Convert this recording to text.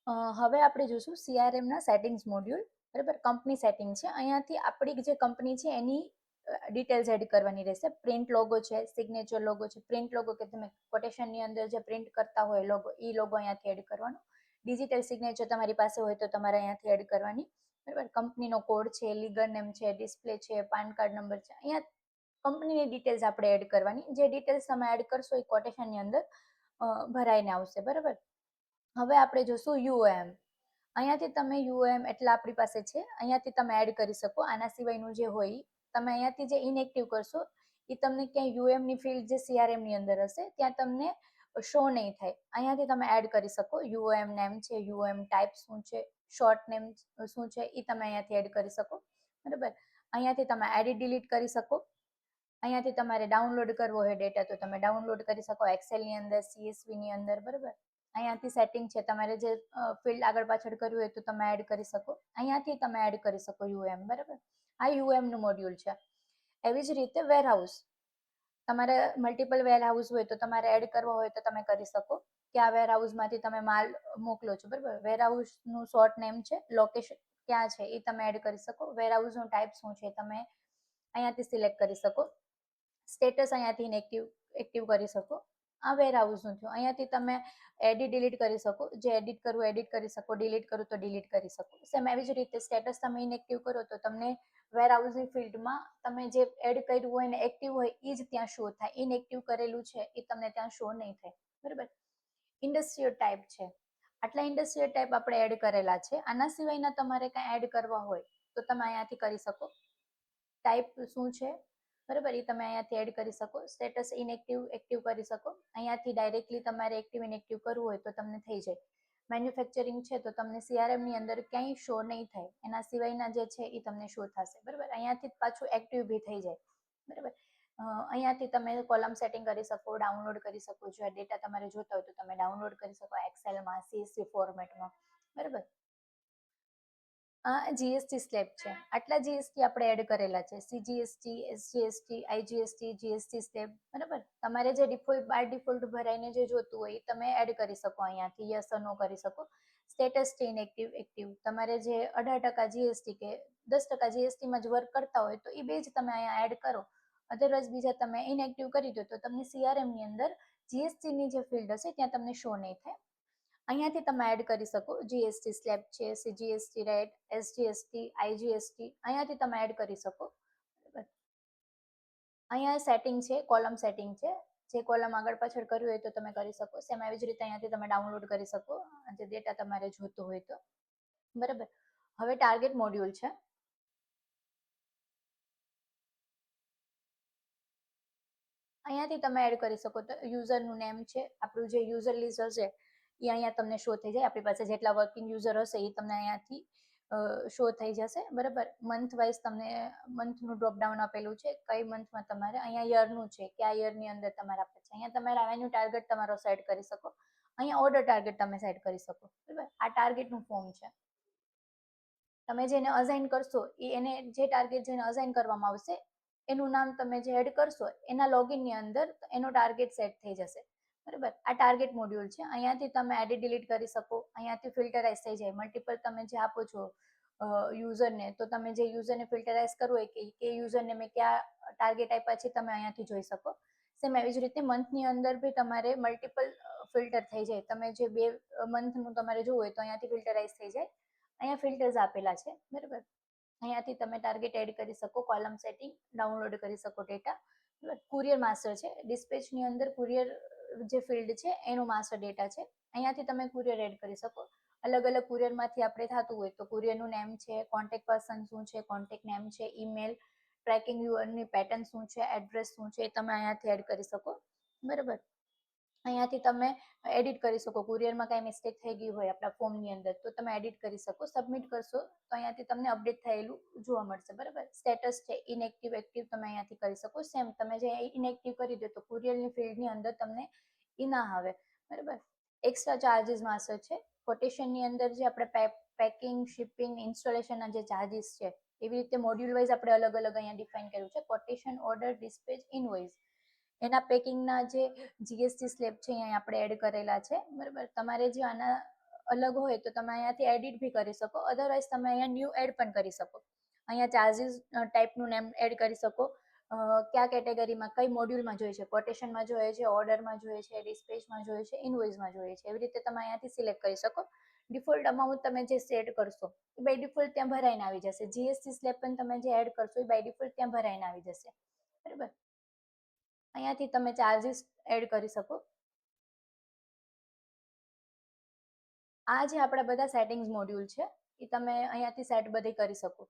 હવે આપણે જોશું CRM ના સેટિંગ્સ મોડ્યુલ. બરાબર, કંપની સેટિંગ છે. અહીંયાથી આપણી જે કંપની છે એની ડિટેલ્સ એડ કરવાની રહેશે. પ્રિન્ટ લોગો છે, સિગ્નેચર લોગો છે. પ્રિન્ટ લોગો કે તમે કોટેશનની અંદર જે પ્રિન્ટ કરતા હોય લોગો, એ લોગો અહીંયાથી એડ કરવાનો. ડિજિટલ સિગ્નેચર તમારી પાસે હોય તો તમારે અહીંયાથી એડ કરવાની. બરાબર, કંપનીનો કોડ છે, લીગલ નેમ છે, ડિસ્પ્લે છે, પાન કાર્ડ નંબર છે. અહીંયા કંપનીની ડિટેલ્સ આપણે એડ કરવાની. જે ડિટેલ્સ તમે એડ કરશો એ કોટેશનની અંદર ભરાઈને આવશે. બરાબર, હવે આપણે જોશું UOM. અહીંયાથી તમે UOM એટલે આપણી પાસે છે, અહીંયાથી તમે એડ કરી શકો. આના સિવાયનું જે હોય તમે અહીંયાથી જે ઇનએક્ટિવ કરશો એ તમને ક્યાંય UOM ની ફિલ્ડ જે CRM ની અંદર હશે ત્યાં તમને શો નહીં થાય. અહીંયાથી તમે એડ કરી શકો. UOM નેમ છે, UOM ટાઈપ શું છે, શોર્ટ નેમ શું છે એ તમે અહીંયાથી એડ કરી શકો. બરાબર, અહીંયાથી તમે એડિટ ડિલીટ કરી શકો. અહીંયાથી તમારે ડાઉનલોડ કરવો હોય ડેટા તો તમે ડાઉનલોડ કરી શકો એક્સેલ ની અંદર, CSV ની અંદર. બરાબર, અહીંયાથી સેટિંગ છે, તમારે જે ફિલ્ડ આગળ પાછળ કરવું હોય તો તમે એડ કરી શકો. અહીંયાથી તમે એડ કરી શકો UOM. બરાબર, આ UOM નું મોડ્યુલ છે. એવી જ રીતે વેરહાઉસ, તમારે મલ્ટિપલ વેરહાઉસ હોય તો તમારે એડ કરવો હોય તો તમે કરી શકો કે આ વેરહાઉસમાંથી તમે માલ મોકલો છો. બરાબર, વેરહાઉસ નું શોર્ટ નેમ છે, લોકેશન ક્યાં છે એ તમે એડ કરી શકો. વેરહાઉસ નું ટાઈપ શું છે તમે અહીંયાથી સિલેક્ટ કરી શકો. સ્ટેટસ અહીંયાથી ઇનએક્ટિવ એક્ટિવ કરી શકો. આ વેરહાઉસનું થયું. અહીંયાથી તમે એડિટ ડિલીટ કરી શકો. જે એડિટ કરવું એડિટ કરી શકો, ડિલીટ કરવું તો ડિલીટ કરી શકો. સેમ એવી જ રીતે સ્ટેટસ તમે ઇનએક્ટિવ કરો તો તમને વેરહાઉસની ફિલ્ડમાં તમે જે એડ કર્યું હોય ને એક્ટિવ હોય એ જ ત્યાં શો થાય. ઇનએક્ટિવ કરેલું છે એ તમને ત્યાં શો નહીં થાય. બરાબર, ઇન્ડસ્ટ્રીયલ ટાઈપ છે, આટલા ઇન્ડસ્ટ્રીયલ ટાઈપ આપણે એડ કરેલા છે. આના સિવાયના તમારે કાંઈ એડ કરવા હોય તો તમે અહીંયાથી કરી શકો. ટાઈપ શું છે, બરાબર, એ તમે અહીંયાથી એડ કરી શકો. સ્ટેટસ ઇનએક્ટિવ એક્ટિવ કરી શકો. અહીંયાથી ડાયરેક્ટલી તમારે એક્ટિવ ઇનએક્ટિવ કરવું હોય તો તમને થઈ જાય. મેન્યુફેક્ચરિંગ છે તો તમને CRM ની અંદર ક્યાંય શો નહીં થાય. એના સિવાયના જે છે એ તમને શો થશે. બરાબર, અહીંયાથી પાછું એક્ટિવ બી થઈ જાય. બરાબર, અહીંયાથી તમે કોલમ સેટિંગ કરી શકો, ડાઉનલોડ કરી શકો. જો ડેટા તમારે જોતા હોય તો તમે ડાઉનલોડ કરી શકો એક્સેલમાં, CSV ફોર્મેટમાં. બરાબર, GST સ્લેબ છે. આટલા GST આપણે એડ કરેલા છે. CGST, SGST, IGST, GST slab. બરાબર, તમારે જે ડિફોલ્ટ બાય ડિફોલ્ટ ભરાઈને જે જોતું હોય તમે એડ કરી શકો. અહીંયાથી યસ નો કરી શકો. સ્ટેટસ છે ઇનએક્ટિવ એક્ટિવ. તમારે જે 18% GST કે 10% GST માં જ વર્ક કરતા હોય તો એ બે જ તમે અહીંયા એડ કરો. અધરવાઇઝ બીજા તમે ઇનએક્ટિવ કરી દો તો તમને CRM ની અંદર GST ની જે ફિલ્ડ હશે ત્યાં તમને શો નહીં થાય. અહીંયાથી તમે એડ કરી શકો. GST સ્લેબ છે, CGST રેટ, SGST, IGST અહીંયાથી તમે એડ કરી શકો. બરાબર, અહીંયા સેટિંગ છે, કોલમ સેટિંગ છે. જે કોલમ આગળ પાછળ કર્યું હોય તો તમે કરી શકો. સેમ આવી જ રીતે અહીંયાથી તમે ડાઉનલોડ કરી શકો જે ડેટા તમારે જોતો હોય તો. બરાબર, હવે ટાર્ગેટ મોડ્યુલ છે. અહીંયાથી તમે એડ કરી શકો. તો યુઝરનું નેમ છે, આપણું જે યુઝર લિસ્ટ હશે એ અહીંયા તમને શો થઈ જાય. આપણી પાસે જેટલા વર્કિંગ યુઝર હશે એ તમને અહીંયાથી શો થઈ જશે. બરાબર, મંથ વાઇઝ તમને મંથનું ડ્રોપડાઉન આપેલું છે. કઈ મંથમાં તમારે અહીંયા યરનું છે કે આ યરની અંદર તમારે આપે છે. અહીંયા તમે રેવન્યુ ટાર્ગેટ તમારો સેટ કરી શકો. અહીંયા ઓર્ડર ટાર્ગેટ તમે સેટ કરી શકો. બરાબર, આ ટાર્ગેટનું ફોર્મ છે. તમે જેને અસાઇન કરશો એને જે ટાર્ગેટ જેને અસાઇન કરવામાં આવશે એનું નામ તમે જે એડ કરશો એના લોગિનની અંદર એનો ટાર્ગેટ સેટ થઈ જશે. બરાબર, આ ટાર્ગેટ મોડ્યુલ છે. અહીંયાથી તમે એડિટ ડિલીટ કરી શકો. અહીંયાથી ફિલ્ટરાઇઝ થઈ જાય. મલ્ટિપલ તમે જે આપો છો યુઝરને તો તમે જે યુઝરને ફિલ્ટરાઇઝ કરવું હોય કે યુઝરને મેં ક્યાં ટાર્ગેટ આપ્યા છે તમે અહીંયાથી જોઈ શકો. સેમ એવી જ રીતે મંથની અંદર બી તમારે મલ્ટિપલ ફિલ્ટર થઈ જાય. તમે જે 2 મંથનું તમારે જોવું હોય તો અહીંયાથી ફિલ્ટરાઇઝ થઈ જાય. અહીંયા ફિલ્ટર્સ આપેલા છે. બરાબર, અહીંયાથી તમે ટાર્ગેટ એડ કરી શકો. કોલમ સેટિંગ, ડાઉનલોડ કરી શકો ડેટા. કુરિયર માસ્ટર છે. ડિસ્પેચની અંદર કુરિયર જે ફિલ્ડ છે એનો માસ્ટર ડેટા છે. અહીંયાથી તમે કુરિયર એડ કરી શકો. અલગ અલગ કુરિયરમાંથી આપણે થતું હોય તો કુરિયરનું નેમ છે, કોન્ટેક્ટ પર્સન શું છે, કોન્ટેક્ટ નેમ છે, ઈમેલ, ટ્રેકિંગ યુઆરની પેટર્ન શું છે, એડ્રેસ શું છે એ તમે અહીંયાથી એડ કરી શકો. બરાબર, અહીંયાથી તમે એડિટ કરી શકો. કુરિયરમાં કાંઈ મિસ્ટેક થઈ ગઈ હોય આપણા ફોર્મની અંદર તો તમે એડિટ કરી શકો. સબમિટ કરશો તો અહીંયાથી તમને અપડેટ થયેલું જોવા મળશે. બરાબર, સ્ટેટસ છે ઇનએક્ટિવ એક્ટિવ તમે અહીંયાથી કરી શકો. સેમ તમે જે ઇનએક્ટિવ કરી દો તો કુરિયરની ફિલ્ડની અંદર તમને એ ના આવે. બરાબર, એક્સ્ટ્રા ચાર્જીસ માસ્ટર છે. કોટેશનની અંદર જે આપણે પેકિંગ, શિપિંગ, ઇન્સ્ટોલેશનના જે ચાર્જીસ છે એવી રીતે મોડ્યુલ વાઇઝ આપણે અલગ અલગ અહીંયા ડિફાઇન કર્યું છે. કોટેશન, ઓર્ડર, ડિસ્પેચ, ઇનવોઇસ એના પેકિંગના જે GST સ્લેબ છે અહીંયા આપણે એડ કરેલા છે. બરાબર, તમારે જે આના અલગ હોય તો તમે અહીંયાથી એડિટ બી કરી શકો. અધરવાઇઝ તમે અહીંયા ન્યૂ એડ પણ કરી શકો. અહીંયા ચાર્જીસ ટાઈપનું નેમ એડ કરી શકો. કયા કેટેગરીમાં કઈ મોડ્યુલમાં જોઈએ છે, કોટેશનમાં જોઈએ છે, ઓર્ડરમાં જોઈએ છે, ડિસ્પેચમાં જોઈએ છે, ઇનવોઇસમાં જોઈએ છે, એવી રીતે તમે અહીંયાથી સિલેક્ટ કરી શકો. ડિફોલ્ટ અમાઉન્ટ તમે જે સેટ કરશો એ બાય ડિફોલ્ટ ત્યાં ભરાઈને આવી જશે. જીએસટી સ્લેબ પણ તમે જે એડ કરશો એ બાય ડિફોલ્ટ ત્યાં ભરાઈને આવી જશે. બરાબર, અહીંયાથી તમે ચાર્જીસ એડ કરી શકો. આ જે આપણા બધા સેટિંગ્સ મોડ્યુલ છે એ તમે અહીંયાથી સેટ બધી કરી શકો.